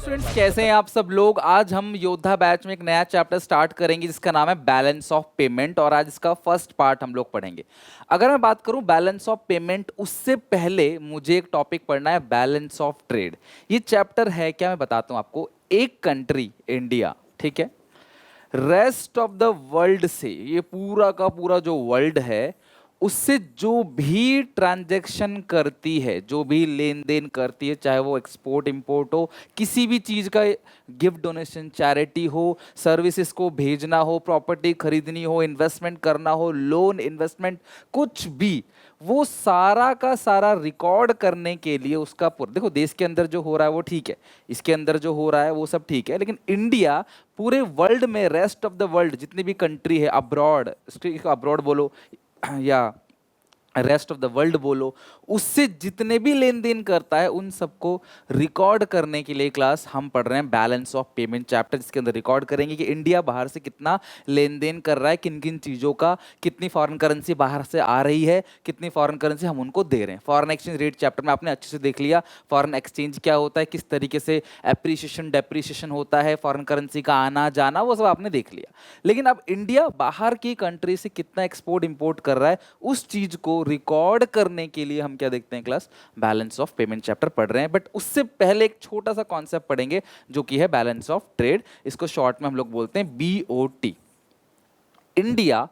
Students, कैसे हैं आप सब लोग। आज हम योद्धा बैच में एक नया चैप्टर स्टार्ट करेंगे जिसका नाम है बैलेंस ऑफ पेमेंट, और आज इसका फर्स्ट पार्ट हम लोग पढ़ेंगे। अगर मैं बात करूं बैलेंस ऑफ पेमेंट, उससे पहले मुझे एक टॉपिक पढ़ना है, बैलेंस ऑफ ट्रेड। ये चैप्टर है क्या, मैं बताता हूं आपको। एक कंट्री इंडिया, ठीक है, रेस्ट ऑफ द वर्ल्ड से, ये पूरा का पूरा जो वर्ल्ड है उससे जो भी ट्रांजैक्शन करती है, जो भी लेन देन करती है, चाहे वो एक्सपोर्ट इंपोर्ट हो, किसी भी चीज़ का, गिफ्ट डोनेशन, चैरिटी हो, सर्विसेज को भेजना हो, प्रॉपर्टी खरीदनी हो, इन्वेस्टमेंट करना हो, लोन, इन्वेस्टमेंट, कुछ भी, वो सारा का सारा रिकॉर्ड करने के लिए उसका पूरा, देखो देश के अंदर जो हो रहा है वो ठीक है, इसके अंदर जो हो रहा है वो सब ठीक है, लेकिन इंडिया पूरे वर्ल्ड में, रेस्ट ऑफ द वर्ल्ड जितनी भी कंट्री है, अब्रॉड, अब्रॉड बोलो या रेस्ट ऑफ द वर्ल्ड बोलो, उससे जितने भी लेन देन करता है उन सबको रिकॉर्ड करने के लिए क्लास हम पढ़ रहे हैं बैलेंस ऑफ पेमेंट चैप्टर, जिसके अंदर रिकॉर्ड करेंगे कि इंडिया बाहर से कितना लेन देन कर रहा है, किन किन चीज़ों का, कितनी फॉरेन करेंसी बाहर से आ रही है, कितनी फॉरेन करेंसी हम उनको दे रहे हैं। फॉरेन एक्सचेंज रेट चैप्टर में आपने अच्छे से देख लिया, फॉरेन एक्सचेंज क्या होता है, किस तरीके से एप्रिसिएशन डेप्रिसिएशन होता है, फॉरेन करेंसी का आना जाना, वो सब आपने देख लिया। लेकिन अब इंडिया बाहर की कंट्री से कितना एक्सपोर्ट इंपोर्ट कर रहा है, उस चीज को रिकॉर्ड करने के लिए हम क्या देखते हैं class, balance of payment chapter पढ़ रहे हैं। बट उससे पहले एक छोटा सा कॉन्सेप्ट पढ़ेंगे जो कि है बैलेंस ऑफ ट्रेड। इसको शॉर्ट में हम लोग बोलते हैं बीओटी। इंडिया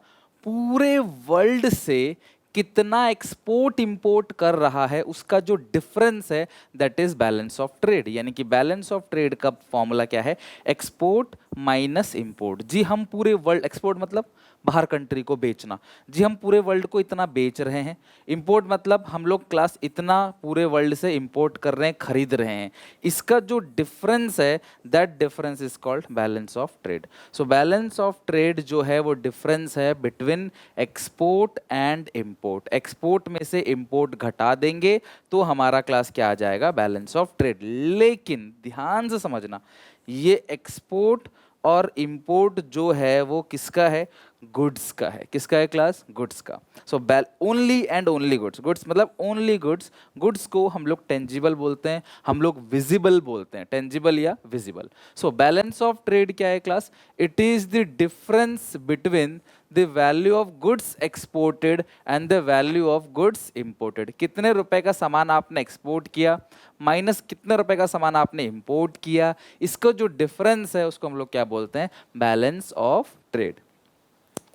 पूरे वर्ल्ड से कितना एक्सपोर्ट इंपोर्ट कर रहा है, उसका जो डिफरेंस है, that is balance of trade. यानी कि बैलेंस ऑफ ट्रेड का फॉर्मूला क्या है, एक्सपोर्ट माइनस इंपोर्ट। जी हम पूरे वर्ल्ड, एक्सपोर्ट मतलब बाहर कंट्री को बेचना, जी हम पूरे वर्ल्ड को इतना बेच रहे हैं। इंपोर्ट मतलब हम लोग क्लास इतना पूरे वर्ल्ड से इंपोर्ट कर रहे हैं, खरीद रहे हैं। इसका जो डिफरेंस है, that difference is called balance of trade. So balance of trade जो है वो डिफरेंस है between export and import. Export में से इंपोर्ट घटा देंगे तो हमारा क्लास क्या आ जाएगा, बैलेंस ऑफ ट्रेड। लेकिन ध्यान से समझना, ये एक्सपोर्ट और इंपोर्ट जो है वो किसका है, गुड्स का है। किसका है क्लास, गुड्स का। So only and only goods, goods मतलब ओनली गुड्स। गुड्स को हम लोग टेंजिबल बोलते हैं, हम लोग विजिबल बोलते हैं, टेंजिबल या visible. So balance of trade क्या है class, it is the difference between the value of goods exported and the value of goods imported. कितने रुपए का सामान आपने एक्सपोर्ट किया माइनस कितने रुपए का सामान आपने इंपोर्ट किया, इसका जो डिफरेंस है उसको हम लोग क्या बोलते हैं, balance of trade.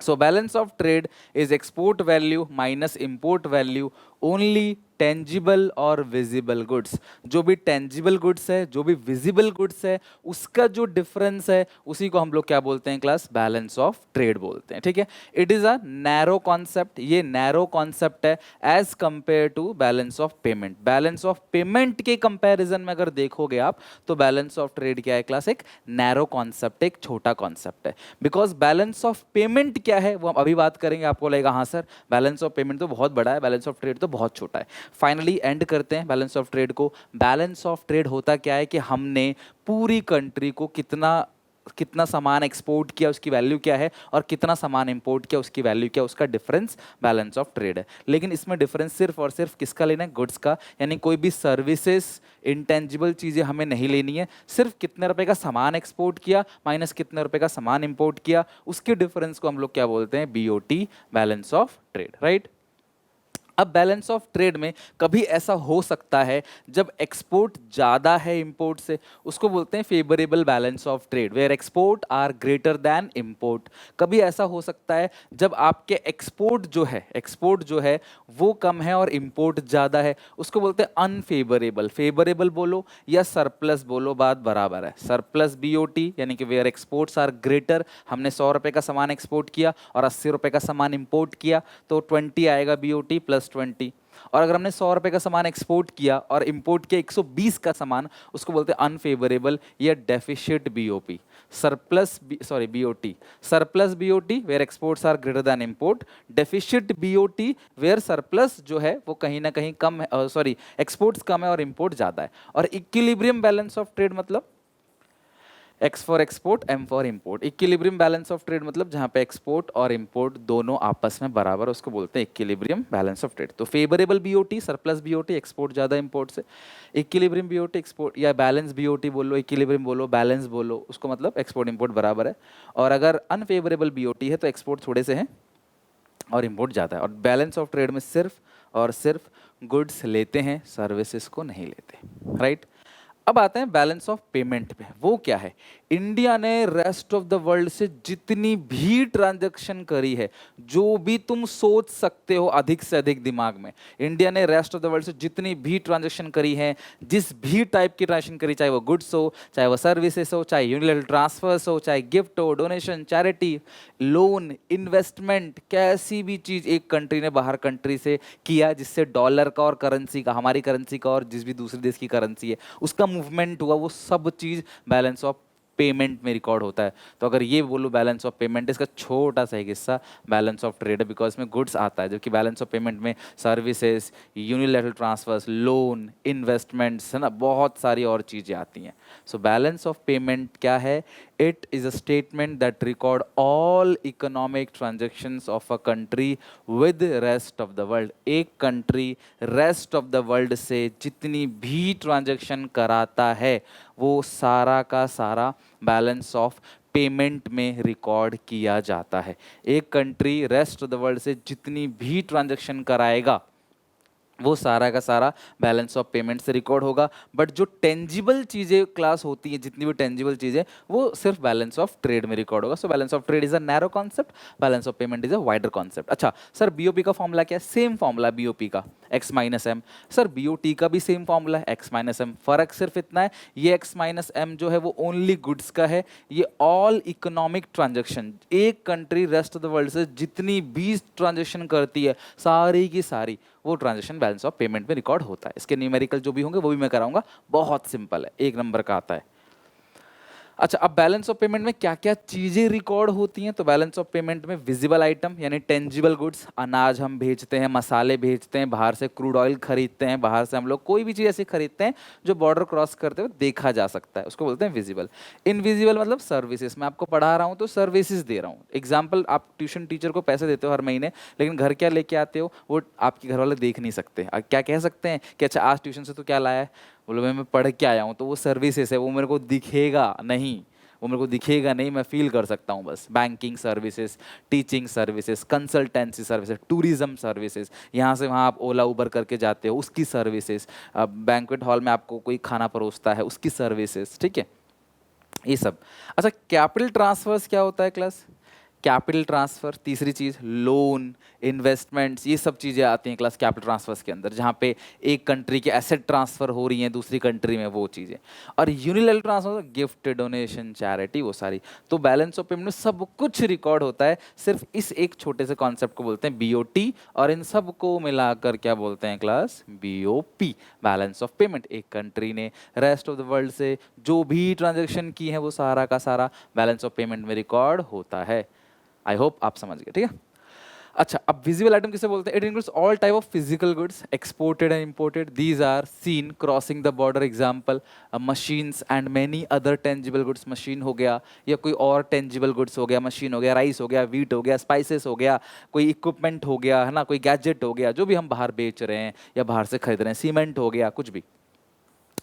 So balance of trade is export value minus import value only tangible और विजिबल गुड्स। जो भी टेंजिबल गुड्स है, जो भी विजिबल गुड्स है, उसका जो डिफरेंस है उसी को हम लोग क्या बोलते हैं क्लास, बैलेंस ऑफ ट्रेड बोलते हैं। ठीक है, it is a narrow concept, ये नैरो कॉन्सेप्ट है as compare to balance of payment. Balance of payment के कंपैरिजन में अगर देखोगे आप तो बैलेंस ऑफ ट्रेड क्या है क्लास, एक नैरो कॉन्सेप्ट, एक छोटा कॉन्सेप्ट है। बिकॉज बैलेंस ऑफ पेमेंट क्या है वो हम अभी बात करेंगे, आपको लगेगा हाँ सर बैलेंस ऑफ पेमेंट तो बहुत बड़ा है, बैलेंस ऑफ ट्रेड तो बहुत छोटा है। फाइनली एंड करते हैं बैलेंस ऑफ ट्रेड को। बैलेंस ऑफ ट्रेड होता क्या है कि हमने पूरी कंट्री को कितना कितना सामान एक्सपोर्ट किया उसकी वैल्यू क्या है, और कितना सामान इंपोर्ट किया उसकी वैल्यू क्या, उसका डिफरेंस बैलेंस ऑफ ट्रेड है। लेकिन इसमें डिफरेंस सिर्फ और सिर्फ किसका लेना है, गुड्स का। यानी कोई भी सर्विसेज, इंटेंजिबल चीज़ें हमें नहीं लेनी है, सिर्फ कितने रुपए का सामान एक्सपोर्ट किया माइनस कितने रुपए का सामान इंपोर्ट किया, उसके डिफरेंस को हम लोग क्या बोलते हैं, BOT, balance of trade, right. अब बैलेंस ऑफ ट्रेड में कभी ऐसा हो सकता है जब एक्सपोर्ट ज़्यादा है इंपोर्ट से, उसको बोलते हैं favourable balance of trade, where export are greater than import. कभी ऐसा हो सकता है जब आपके एक्सपोर्ट जो है वो कम है और इंपोर्ट ज़्यादा है, उसको बोलते हैं अनफेवरेबल। फेवरेबल बोलो या सरप्लस बोलो, बात बराबर है। सरप्लस बीओटी यानी कि वेयर एक्सपोर्ट्स आर ग्रेटर, हमने 100 रुपये का सामान एक्सपोर्ट किया और 80 रुपये का सामान इंपोर्ट किया तो 20 आएगा बीओटी प्लस 20। और अगर हमने 100 रुपए का सामान एक्सपोर्ट किया और इंपोर्ट किया 120 का सामान, उसको बोलते हैं अनफेवरेबल या deficit BOP, BOT. Surplus BOT where exports are greater than import, deficit BOT where surplus जो है वो कहीं ना कहीं कम है, एक्सपोर्ट्स कम है और इंपोर्ट ज्यादा है। और इक्विलिब्रियम बैलेंस ऑफ ट्रेड मतलब X for export, M for import. Equilibrium balance of trade मतलब जहां पे एक्सपोर्ट और इम्पोर्ट दोनों आपस में बराबर, उसको बोलते हैं इक्विलिब्रियम बैलेंस ऑफ ट्रेड। तो favourable BOT, surplus BOT, export ज्यादा इम्पोर्ट से। इक्विलिब्रियम बीओटी एक्सपोर्ट या बैलेंस बीओटी बोलो, इक्विलिब्रियम बोलो, बैलेंस बोलो, उसको मतलब एक्सपोर्ट इम्पोर्ट बराबर है। और अगर अनफेवरेबल बीओटी है तो एक्सपोर्ट थोड़े से हैं और इम्पोर्ट ज़्यादा है। और बैलेंस ऑफ ट्रेड में सिर्फ और सिर्फ गुड्स लेते हैं, सर्विसेज को नहीं लेते, राइट। अब आते हैं बैलेंस ऑफ पेमेंट पे। वो क्या है? इंडिया ने रेस्ट ऑफ द वर्ल्ड से जितनी भी ट्रांजैक्शन करी है, जो भी तुम सोच सकते हो अधिक से अधिक दिमाग में, इंडिया ने रेस्ट ऑफ द वर्ल्ड से जितनी भी ट्रांजैक्शन करी है, जिस भी टाइप की ट्रांजैक्शन करी, चाहे वो गुड्स हो, चाहे वो सर्विसेज हो, चाहे यूनिलैटरल ट्रांसफर्स हो, चाहे गिफ्ट हो, डोनेशन, चैरिटी, लोन, इन्वेस्टमेंट, कैसी भी चीज एक कंट्री ने बाहर कंट्री से किया जिससे डॉलर का और करेंसी का, हमारी करेंसी का और जिस भी दूसरे देश की करेंसी है उसका मूवमेंट हुआ, वो सब चीज बैलेंस ऑफ पेमेंट में रिकॉर्ड होता है। तो अगर ये बोलो बैलेंस ऑफ पेमेंट, इसका छोटा सा एक हिस्सा बैलेंस ऑफ ट्रेड है, बिकॉज में गुड्स आता है, जबकि बैलेंस ऑफ पेमेंट में services, unilateral transfers, loan, investments, है ना, बहुत सारी और चीज़ें आती हैं। सो बैलेंस ऑफ पेमेंट क्या है? It is a statement that record all economic transactions of a country with rest of the world. एक country rest of the world से जितनी भी ट्रांजेक्शन कराता है, वो सारा का सारा बैलेंस ऑफ पेमेंट में रिकॉर्ड किया जाता है। एक country rest of the world से जितनी भी ट्रांजैक्शन कराएगा, वो सारा का सारा बैलेंस ऑफ पेमेंट से रिकॉर्ड होगा। बट जो टेंजिबल चीज़ें क्लास होती हैं, जितनी भी टेंजिबल चीज़ें, वो सिर्फ बैलेंस ऑफ ट्रेड में रिकॉर्ड होगा। So balance of trade is a narrow concept, balance of payment is a wider concept. अच्छा सर, बीओपी का फॉर्मूला क्या है? सेम फॉर्मूला बीओपी का, X minus M. Sir BOT का भी सेम फॉर्मूला है, एक्स माइनस एम। फर्क सिर्फ इतना है, ये एक्स माइनस एम जो है वो ओनली गुड्स का है, ये ऑल इकोनॉमिक ट्रांजेक्शन, एक country rest of the world से जितनी भी ट्रांजेक्शन करती है, सारी की सारी वो ट्रांजेक्शन बैलेंस ऑफ पेमेंट में रिकॉर्ड होता है। इसके न्यूमेरिकल जो भी होंगे वो भी मैं कराऊंगा, बहुत सिंपल है, एक नंबर का आता है। अच्छा, अब बैलेंस ऑफ पेमेंट में क्या क्या चीजें रिकॉर्ड होती हैं? तो बैलेंस ऑफ पेमेंट में विजिबल आइटम यानी टेंजिबल गुड्स, अनाज हम भेजते हैं, मसाले भेजते हैं, बाहर से क्रूड ऑयल खरीदते हैं, बाहर से हम लोग कोई भी चीज़ ऐसी खरीदते हैं जो बॉर्डर क्रॉस करते हुए देखा जा सकता है, उसको बोलते हैं विजिबल। इनविजिबल मतलब सर्विसेज, मैं आपको पढ़ा रहा हूँ तो सर्विसेज दे रहा हूँ। एग्जाम्पल, आप ट्यूशन टीचर को पैसे देते हो हर महीने, लेकिन घर क्या लेके आते हो वो आपके घर वाले देख नहीं सकते। क्या कह सकते हैं कि अच्छा आज ट्यूशन से तो क्या लाया है? बोलो मैं पढ़ के आया हूँ, तो वो सर्विसेज है, वो मेरे को दिखेगा नहीं, वो मेरे को दिखेगा नहीं, मैं फील कर सकता हूँ बस। Banking services, teaching services, consultancy services, tourism services, यहाँ से वहाँ आप ओला उबर करके जाते हो उसकी सर्विसेज, बैंक्वेट हॉल में आपको कोई खाना परोसता है उसकी सर्विसेज, ठीक है, ये सब। अच्छा, कैपिटल ट्रांसफर्स क्या होता है क्लास? कैपिटल ट्रांसफर, तीसरी चीज लोन, इन्वेस्टमेंट्स, ये सब चीजें आती हैं क्लास कैपिटल ट्रांसफर्स के अंदर, जहाँ पे एक कंट्री के एसेट ट्रांसफर हो रही हैं दूसरी कंट्री में, वो चीजें। और unilateral transfer, gift, donation, charity, वो सारी। तो बैलेंस ऑफ पेमेंट में सब कुछ रिकॉर्ड होता है, सिर्फ इस एक छोटे से कॉन्सेप्ट को बोलते हैं बीओटी, और इन सब को मिलाकर क्या बोलते हैं class? BOP, balance of payment. एक कंट्री ने रेस्ट ऑफ द वर्ल्ड से जो भी ट्रांजेक्शन की है, वो सारा का सारा बैलेंस ऑफ पेमेंट में रिकॉर्ड होता है। आई होप आप समझ गए, ठीक है। अच्छा, अब विजिबल आइटम किसे बोलते हैं? It includes all type of physical goods exported and imported, these are seen crossing the border. Example, machines and many other tangible goods, machine हो गया या कोई और टेंजिबल गुड्स हो गया, मशीन हो गया, राइस हो गया, वीट हो गया, स्पाइसेस हो गया, कोई इक्विपमेंट हो गया, है ना, कोई गैजेट हो गया, जो भी हम बाहर बेच रहे हैं या बाहर से खरीद रहे हैं, सीमेंट हो गया, कुछ भी।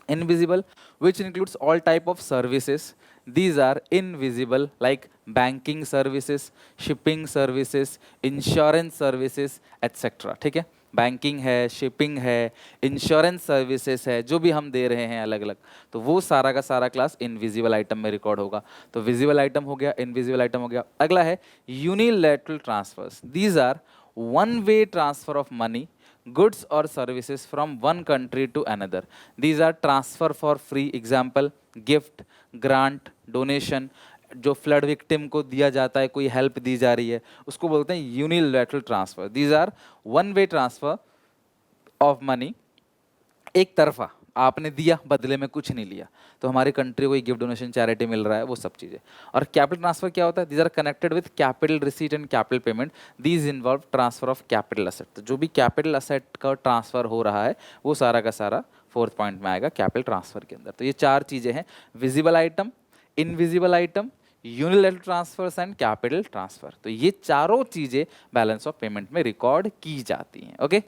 Invisible, which includes all type of services, these are invisible, like banking services, shipping services, insurance services, etc. ठीक है, बैंकिंग है, शिपिंग है, इंश्योरेंस सर्विसेज है, जो भी हम दे रहे हैं अलग अलग, तो वो सारा का सारा क्लास इनविजिबल आइटम में रिकॉर्ड होगा। तो विजिबल आइटम हो गया, इनविजिबल आइटम हो गया। अगला है unilateral transfers, these are one way transfer of money, goods or services from one country to another. These are transfer for free. Example, gift, grant, donation, जो flood victim को दिया जाता है, कोई हेल्प दी जा रही है, उसको बोलते हैं unilateral transfer. These are one way transfer of money, एक तरफा, आपने दिया बदले में कुछ नहीं लिया, तो हमारी कंट्री को गिफ्ट, डोनेशन, चैरिटी मिल रहा है, वो सब चीज़ें। और कैपिटल ट्रांसफर क्या होता है? These are connected with capital receipt and capital payment, these involve transfer of capital asset. तो जो भी कैपिटल असेट का ट्रांसफर हो रहा है, वो सारा का सारा फोर्थ पॉइंट में आएगा कैपिटल ट्रांसफर के अंदर। तो ये चार चीज़ें हैं, visible item, invisible item, unilateral transfers and capital transfer. तो ये चारों चीजें बैलेंस ऑफ पेमेंट में रिकॉर्ड की जाती हैं। ओके,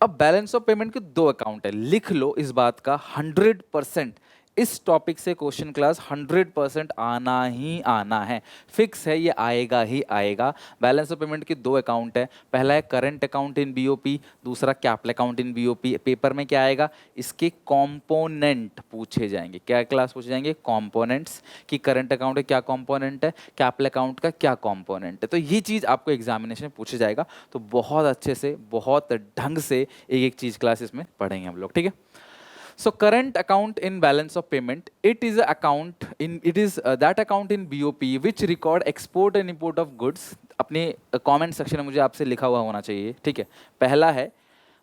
अब बैलेंस ऑफ पेमेंट के दो अकाउंट है, लिख लो इस बात का 100%। इस टॉपिक से क्वेश्चन क्लास 100% आना ही आना है, फिक्स है, ये आएगा ही आएगा। बैलेंस ऑफ पेमेंट के दो अकाउंट है, पहला है करंट अकाउंट इन बीओपी, दूसरा capital account in BOP. Paper में क्या आएगा, इसके कंपोनेंट पूछे जाएंगे। क्या क्लास पूछे जाएंगे, कंपोनेंट्स, कि करंट अकाउंट का क्या कंपोनेंट है, कैपिटल अकाउंट का क्या कंपोनेंट है। तो ये चीज़ आपको एग्जामिनेशन में पूछे जाएगा, तो बहुत अच्छे से, बहुत ढंग से एक एक चीज क्लास इसमें पढ़ेंगे हम लोग, ठीक है। So current account in balance of payment, it is a account in, it is that account in BOP which record export and import of goods। अपने कमेंट सेक्शन में मुझे आपसे लिखा हुआ होना चाहिए, ठीक है। पहला है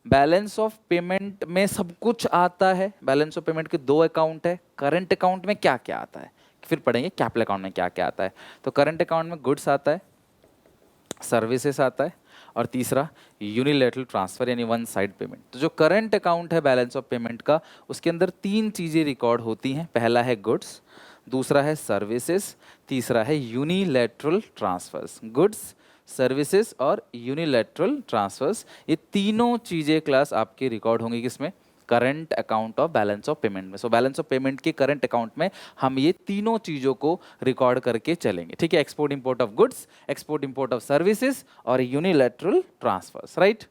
बैलेंस ऑफ पेमेंट में सब कुछ आता है, बैलेंस ऑफ पेमेंट के दो अकाउंट है, करंट अकाउंट में क्या क्या आता है, फिर पढ़ेंगे कैपिटल अकाउंट में क्या क्या आता है। तो करंट अकाउंट में गुड्स आता है, सर्विसेज आता है, और तीसरा यूनिलैटरल ट्रांसफर यानी वन साइड पेमेंट। तो जो करंट अकाउंट है बैलेंस ऑफ पेमेंट का, उसके अंदर तीन चीज़ें रिकॉर्ड होती हैं, पहला है गुड्स, दूसरा है सर्विसेज, तीसरा है यूनिलैटरल ट्रांसफर्स। गुड्स, सर्विसेज और यूनिलैटरल ट्रांसफर्स, ये तीनों चीज़ें क्लास आपकी रिकॉर्ड होंगी किसमें, current account of balance of payment में। सो बैलेंस ऑफ पेमेंट के करंट अकाउंट में हम ये तीनों चीजों को रिकॉर्ड करके चलेंगे, ठीक है। Export import of goods, export import of services और यूनिलैटरल ट्रांसफर्स, राइट।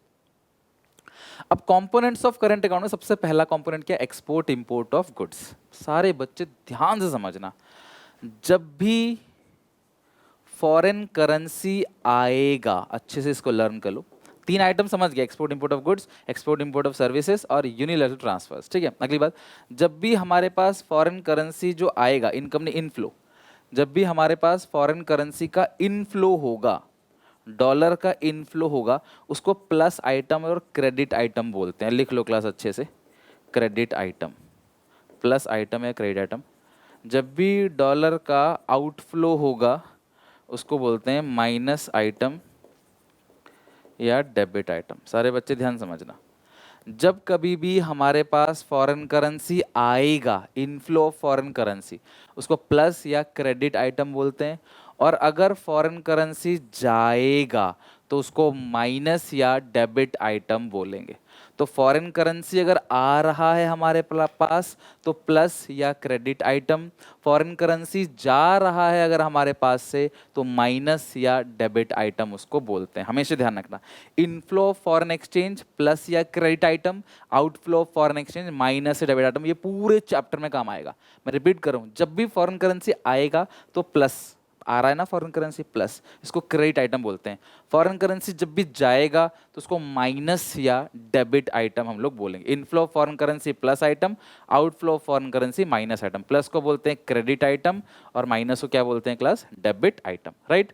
अब कंपोनेंट्स ऑफ करंट अकाउंट में सबसे पहला कंपोनेंट क्या है, एक्सपोर्ट इंपोर्ट ऑफ गुड्स। सारे बच्चे ध्यान से समझना, जब भी फॉरेन करेंसी आएगा, अच्छे से इसको लर्न कर लो। तीन आइटम समझ गया, export import of goods, export import of services और यूनिलैटरल ट्रांसफर्स, ठीक है। अगली बात, जब भी हमारे पास फॉरेन करेंसी जो आएगा, इनकम नहीं इनफ्लो, जब भी हमारे पास फॉरेन करेंसी का इनफ्लो होगा, डॉलर का इनफ्लो होगा, उसको प्लस आइटम और क्रेडिट आइटम बोलते हैं। लिख लो क्लास अच्छे से, क्रेडिट आइटम, प्लस आइटम या क्रेडिट आइटम। जब भी डॉलर का आउटफ्लो होगा, उसको बोलते हैं माइनस आइटम या डेबिट आइटम। सारे बच्चे ध्यान समझना, जब कभी भी हमारे पास फॉरेन करेंसी आएगा, इनफ्लो ऑफ फॉरेन करेंसी, उसको प्लस या क्रेडिट आइटम बोलते हैं। और अगर फॉरेन करेंसी जाएगा तो उसको माइनस या डेबिट आइटम बोलेंगे। तो फॉरेन करेंसी अगर आ रहा है हमारे पास तो प्लस या क्रेडिट आइटम, फॉरेन करेंसी जा रहा है अगर हमारे पास से तो माइनस या डेबिट आइटम उसको बोलते हैं। हमेशा ध्यान रखना, inflow of foreign exchange plus या credit item, outflow of foreign exchange minus या डेबिट आइटम। ये पूरे चैप्टर में काम आएगा। मैं रिपीट करूं, जब भी फॉरेन करेंसी आएगा तो प्लस आ रहा है ना, फॉरेन करेंसी प्लस, इसको क्रेडिट आइटम बोलते हैं। फॉरेन करेंसी जब भी जाएगा तो उसको माइनस या डेबिट आइटम हम लोग बोलेंगे। Inflow of foreign currency plus item, outflow of foreign currency minus item. Plus को बोलते हैं क्रेडिट आइटम और माइनस को क्या बोलते हैं class, debit item, right.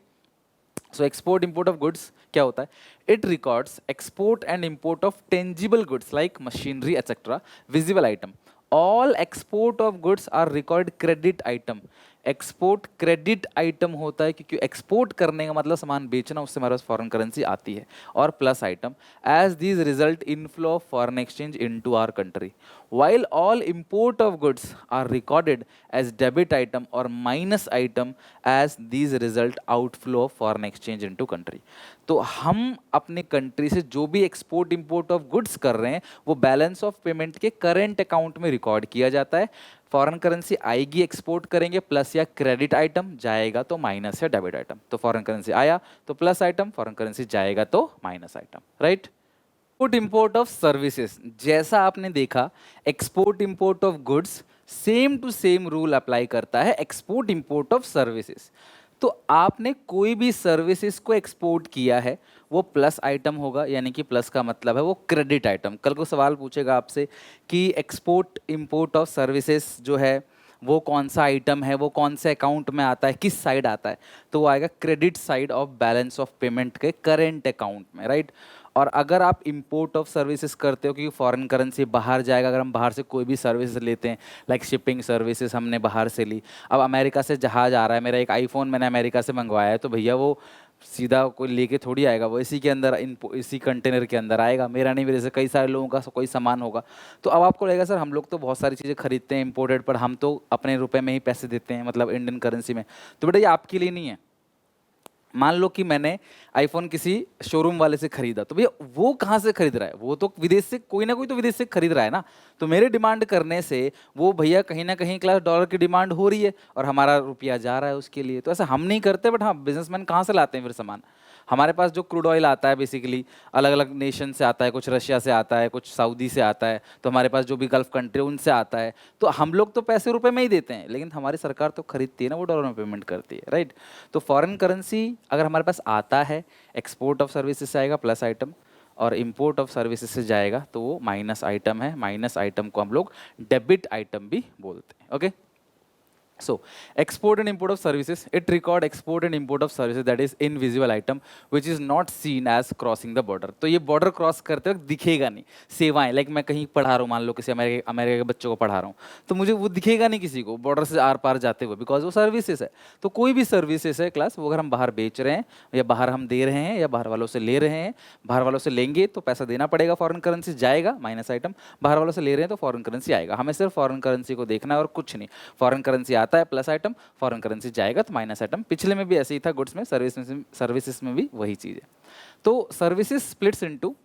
So export import of goods क्या होता है, it records export and import of tangible goods like machinery etcetera, visible item. All export of goods are record credit item. Export credit item होता है क्योंकि export करने का मतलब सामान बेचना, उससे हमारे पास फॉरेन करेंसी आती है। और plus item, as these result inflow of foreign exchange into our country, while all import of goods are recorded as debit item or minus item as these result outflow of foreign exchange into country। तो हम अपने country से जो भी export import of goods कर रहे हैं वो बैलेंस ऑफ पेमेंट के करेंट अकाउंट में रिकॉर्ड किया जाता है। फॉरेन करेंसी आएगी, एक्सपोर्ट करेंगे, प्लस या क्रेडिट आइटम, जाएगा तो माइनस या डेबिट आइटम। तो फॉरेन करेंसी आया तो प्लस आइटम, फॉरेन करेंसी जाएगा तो minus item, right. Export import of services, जैसा आपने देखा export import of goods same to same rule apply करता है एक्सपोर्ट इंपोर्ट ऑफ सर्विसेज। तो आपने कोई भी सर्विसेज को एक्सपोर्ट किया है वो प्लस आइटम होगा, यानी कि प्लस का मतलब है वो क्रेडिट आइटम। कल को सवाल पूछेगा आपसे कि एक्सपोर्ट इंपोर्ट ऑफ सर्विसेज जो है वो कौन सा आइटम है, वो कौन से अकाउंट में आता है, किस साइड आता है, तो वो आएगा credit side of balance of payment के करेंट अकाउंट में, राइट। और अगर आप इंपोर्ट ऑफ सर्विसेज करते हो क्योंकि फॉरेन करेंसी बाहर जाएगा, अगर हम बाहर से कोई भी सर्विस लेते हैं लाइक शिपिंग सर्विसेज हमने बाहर से ली, अब अमेरिका से जहाज आ रहा है, मेरा एक आईफोन मैंने अमेरिका से मंगवाया है, तो भैया वो सीधा कोई लेके थोड़ी आएगा, वो इसी के अंदर इसी कंटेनर के अंदर आएगा। मेरा नहीं, मेरे से कई सारे लोगों का कोई सामान होगा। तो अब आपको लगेगा सर हम लोग तो बहुत सारी चीज़ें खरीदते हैं इम्पोर्टेड, पर हम तो अपने रुपए में ही पैसे देते हैं, मतलब इंडियन करेंसी में। तो बेटा ये आपके लिए नहीं है। मान लो कि मैंने आईफोन किसी शोरूम वाले से खरीदा, तो भैया वो कहाँ से खरीद रहा है? वो तो विदेश से, कोई ना कोई तो विदेश से खरीद रहा है ना। तो मेरे डिमांड करने से वो भैया कहीं ना कहीं क्लास डॉलर की डिमांड हो रही है और हमारा रुपया जा रहा है उसके लिए। तो ऐसा हम नहीं करते, बट हाँ बिजनेसमैन कहाँ से लाते हैं फिर सामान? हमारे पास जो क्रूड ऑयल आता है बेसिकली अलग अलग नेशन से आता है, कुछ रशिया से आता है, कुछ सऊदी से आता है, तो हमारे पास जो भी गल्फ कंट्री उनसे आता है। तो हम लोग तो पैसे रुपए में ही देते हैं, लेकिन हमारी सरकार तो खरीदती है ना, वो डॉलर में पेमेंट करती है, राइट। तो फॉरेन करेंसी अगर हमारे पास आता है, एक्सपोर्ट ऑफ सर्विसेज से आएगा प्लस आइटम, और इंपोर्ट ऑफ सर्विसेज से जाएगा तो वो माइनस आइटम है। माइनस आइटम को हम लोग डेबिट आइटम भी बोलते हैं, okay. So, export and import of services, it record export and import of services, that is invisible item which is not seen as crossing the border। तो ये border cross करते वक्त दिखेगा नहीं। सेवाएं, लाइक मैं कहीं पढ़ा रहा हूँ, मान लो किसी अमेरिका के बच्चों को पढ़ा रहा हूँ, तो मुझे वो दिखेगा नहीं किसी को बॉर्डर से आर पार जाते हुए, बिकॉज वो सर्विसेज है। तो कोई भी सर्विसेज है क्लास, वो अगर हम बाहर बेच रहे हैं या बाहर हम दे रहे हैं या बाहर वालों से ले रहे हैं, बाहर वालों से लेंगे तो पैसा देना पड़ेगा, फॉरेन करेंसी जाएगा माइनस आइटम, बाहर वालों से ले रहे हैं तो फॉरेन करेंसी आएगा। हमें सिर्फ फॉरेन करेंसी को देखना है और कुछ नहीं। फॉरेन करेंसी आता है प्लस आइटम, फॉरेन करेंसी जाएगा तो माइनस आइटम। पिछले में भी ऐसे ही था, गुड्स में, सर्विसेज में भी वही चीज़ है। तो services splits into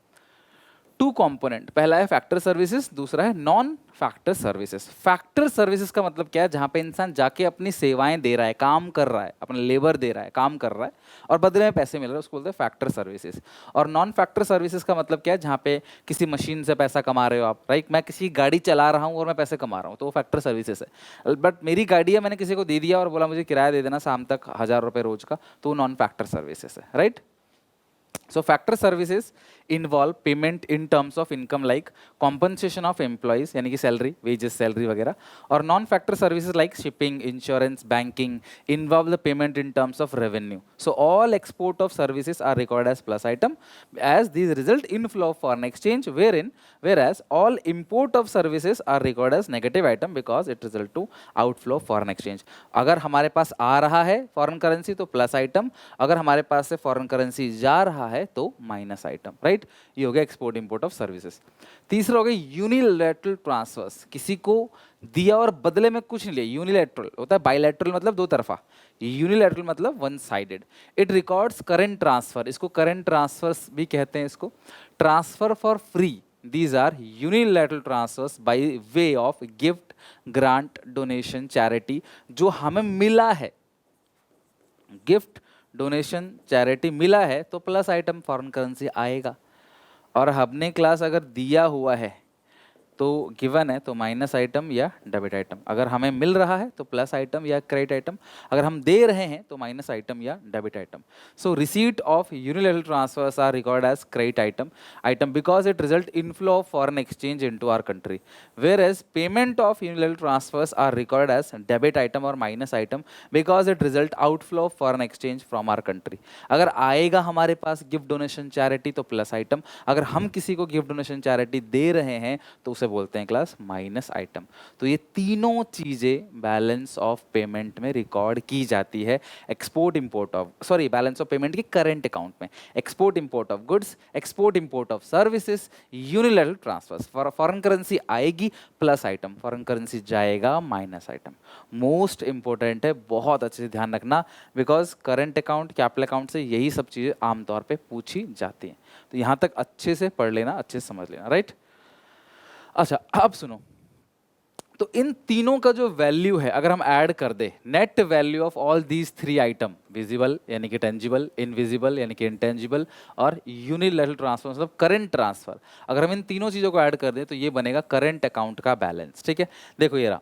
two component, पहला है फैक्टर सर्विसेज, दूसरा है non factor services. Factor services का मतलब क्या है? जहां पे इंसान जाके अपनी सेवाएं दे रहा है, काम कर रहा है, अपना लेबर दे रहा है, काम कर रहा है और बदले में पैसे मिल रहे हैं, उसको बोलते हैं फैक्टर सर्विसेज। और नॉन फैक्टर सर्विसेज का मतलब क्या है? जहां पे किसी मशीन से पैसा कमा रहे हो आप, राइट। मैं किसी गाड़ी चला रहा हूँ और मैं पैसे कमा रहा हूँ, तो वो फैक्टर सर्विसेज है। बट मेरी गाड़ी है, मैंने किसी को दे दिया और बोला मुझे किराया दे देना शाम तक 1000 रुपये रोज का, तो वो नॉन फैक्टर सर्विसेज है, right. So factor services involve payment in terms of income like compensation of employees यानी कि सैलरी, वेजेस, सैलरी वगैरह। और non factor services like shipping, insurance, banking involve the payment in terms of revenue. So all export of services are recorded as plus item as these result inflow of foreign exchange, whereas all import of services are recorded as negative item because it result to outflow of foreign exchange। अगर हमारे पास आ रहा है foreign currency तो plus item, अगर हमारे पास से foreign currency जा रहा है तो माइनस आइटम, राइट। ये हो गया एक्सपोर्ट इंपोर्ट ऑफ सर्विसेज। तीसरा हो गया यूनिलैटरल ट्रांसफर्स, किसी को दिया और बदले में कुछ नहीं लिया। यूनिलैटरल होता है, बायलैटरल मतलब दो तरफा, यूनिलैटरल मतलब one sided. It records current transfer, इसको करंट ट्रांसफर्स भी कहते हैं, इसको transfer for free. These are unilateral transfers by way of gift, grant, donation, charity, जो हमें मिला है, गिफ्ट, डोनेशन, चैरिटी मिला है तो प्लस आइटम फॉरेन करेंसी आएगा। और हमने क्लास अगर दिया हुआ है तो गिवन है तो माइनस आइटम या डेबिट आइटम। अगर हमें मिल रहा है तो प्लस आइटम या क्रेडिट आइटम, अगर हम दे रहे हैं तो माइनस आइटम या debit item. So receipt of unilateral transfers are record as credit item because it result inflow of foreign exchange into our country, whereas payment of unilateral transfers are record as debit item और minus item because it result outflow of foreign exchange from our country. अगर आएगा हमारे पास gift, donation, charity तो plus item, अगर हम किसी को गिफ्ट, डोनेशन, चैरिटी दे रहे हैं तो उसे बोलते हैं क्लास माइनस आइटम। तो ये तीनों चीजें बैलेंस ऑफ पेमेंट में रिकॉर्ड की जाती है। Export import of, sorry, balance of payment के करंट अकाउंट में export import of goods, export import of services, unilateral transfers. Foreign currency आएगी प्लस आइटम, फॉरेन करेंसी जाएगा माइनस आइटम। मोस्ट इंपॉर्टेंट है, बहुत अच्छे से ध्यान रखना, because current account, capital account से यही सब चीजें आमतौर पे पूछी जाती हैं। तो यहां तक अच्छे से पढ़ लेना, अच्छे से समझ लेना, राइट। अच्छा अब सुनो, तो इन तीनों का जो वैल्यू है अगर हम ऐड कर दे, net value of all these three item, visible यानी कि टेंजिबल, इनविजिबल यानी कि इंटेंजिबल और यूनिलैटरल ट्रांसफर मतलब करंट ट्रांसफर, अगर हम इन तीनों चीज़ों को ऐड कर दें तो ये बनेगा करंट अकाउंट का बैलेंस। ठीक है, देखो ये रहा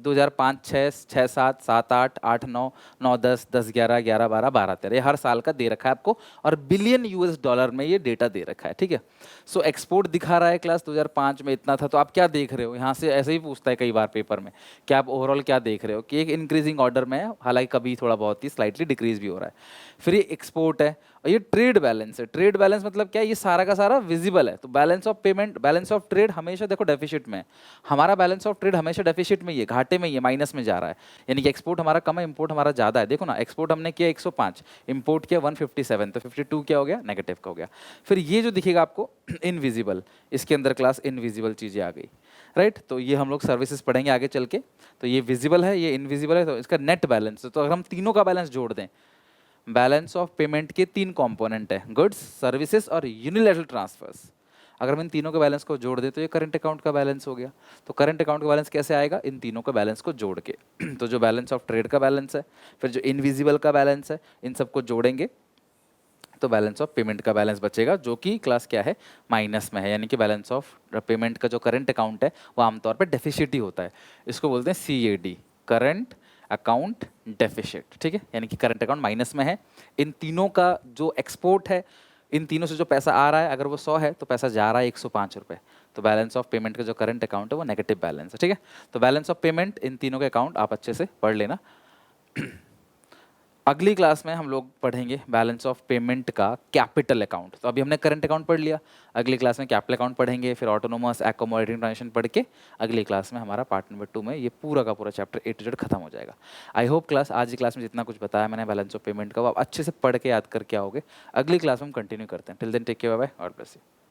2005, 6, 6, 7, 7, 8, 8, 9, 9, 10, 10, 11, 11, 12, 12, 13, ये हर साल का दे रखा है आपको और बिलियन यूएस डॉलर में ये डेटा दे रखा है। ठीक है, सो एक्सपोर्ट दिखा रहा है क्लास 2005 में इतना था, तो आप क्या देख रहे हो यहाँ से? ऐसे ही पूछता है कई बार पेपर में, क्या आप ओवरऑल क्या देख रहे हो कि एक इंक्रीजिंग ऑर्डर में है, हालांकि कभी थोड़ा बहुत ही स्लाइटली डिक्रीज भी हो रहा है। फिर ये एक्सपोर्ट है और ये ट्रेड बैलेंस है। ट्रेड बैलेंस मतलब क्या है, ये सारा का सारा विजिबल है। तो balance of payment, balance of trade हमेशा देखो डेफिसिट में है। हमारा बैलेंस ऑफ ट्रेड हमेशा डेफिसिट में ही है, घाटे में ही है, माइनस में जा रहा है। यानी कि एक्सपोर्ट हमारा कम है, इंपोर्ट हमारा ज़्यादा है। देखो ना, एक्सपोर्ट हमने किया 105, इंपोर्ट किया 157, तो 52 क्या हो गया, नेगेटिव का हो गया। फिर ये जो दिखेगा आपको इनविजिबल, इसके अंदर क्लास इनविजिबल चीज़ें आ गई, राइट। तो ये हम लोग सर्विसेज पढ़ेंगे आगे चल के। तो ये विजिबल है, ये इनविजिबल है, तो इसका नेट बैलेंस। तो अगर हम तीनों का बैलेंस जोड़ दें, बैलेंस ऑफ पेमेंट के तीन कंपोनेंट है, गुड्स, सर्विसेज और यूनिलैटरल ट्रांसफर्स। अगर हम इन तीनों के बैलेंस को जोड़ दें तो ये करंट अकाउंट का बैलेंस हो गया। तो करंट अकाउंट का बैलेंस कैसे आएगा, इन तीनों का बैलेंस को जोड़ के। तो जो बैलेंस ऑफ ट्रेड का बैलेंस है, फिर जो इनविजिबल का बैलेंस है, इन सबको जोड़ेंगे तो बैलेंस ऑफ पेमेंट का बैलेंस बचेगा, जो कि क्लास क्या है, माइनस में है। यानी कि बैलेंस ऑफ पेमेंट का जो करंट अकाउंट है वो आमतौर पर डेफिसिट ही होता है। इसको बोलते हैं CAD, करंट अकाउंट डेफिसिट, ठीक है। यानी कि करंट अकाउंट माइनस में है। इन तीनों का जो एक्सपोर्ट है, इन तीनों से जो पैसा आ रहा है, अगर वो 100 है तो पैसा जा रहा है 105 रुपये। तो बैलेंस ऑफ पेमेंट का जो करंट अकाउंट है वो नेगेटिव बैलेंस है, ठीक है। तो बैलेंस ऑफ पेमेंट, इन तीनों के अकाउंट आप अच्छे से पढ़ लेना। अगली क्लास में हम लोग पढ़ेंगे बैलेंस ऑफ पेमेंट का कैपिटल अकाउंट। तो अभी हमने करंट अकाउंट पढ़ लिया, अगली क्लास में कैपिटल अकाउंट पढ़ेंगे, फिर ऑटोनोमस एकोमोडेटिंग ट्रांजेक्शन पढ़ के अगली क्लास में हमारा पार्ट नंबर 2 में ये पूरा का पूरा चैप्टर A to Z खत्म हो जाएगा। आई होप क्लास, आज की क्लास में जितना कुछ बताया मैंने बैलेंस ऑफ पेमेंट का, वो आप अच्छे से पढ़ के याद करके आओगे। अगली क्लास में हम कंटिन्यू करते हैं। Till then take care, bye bye, God bless you.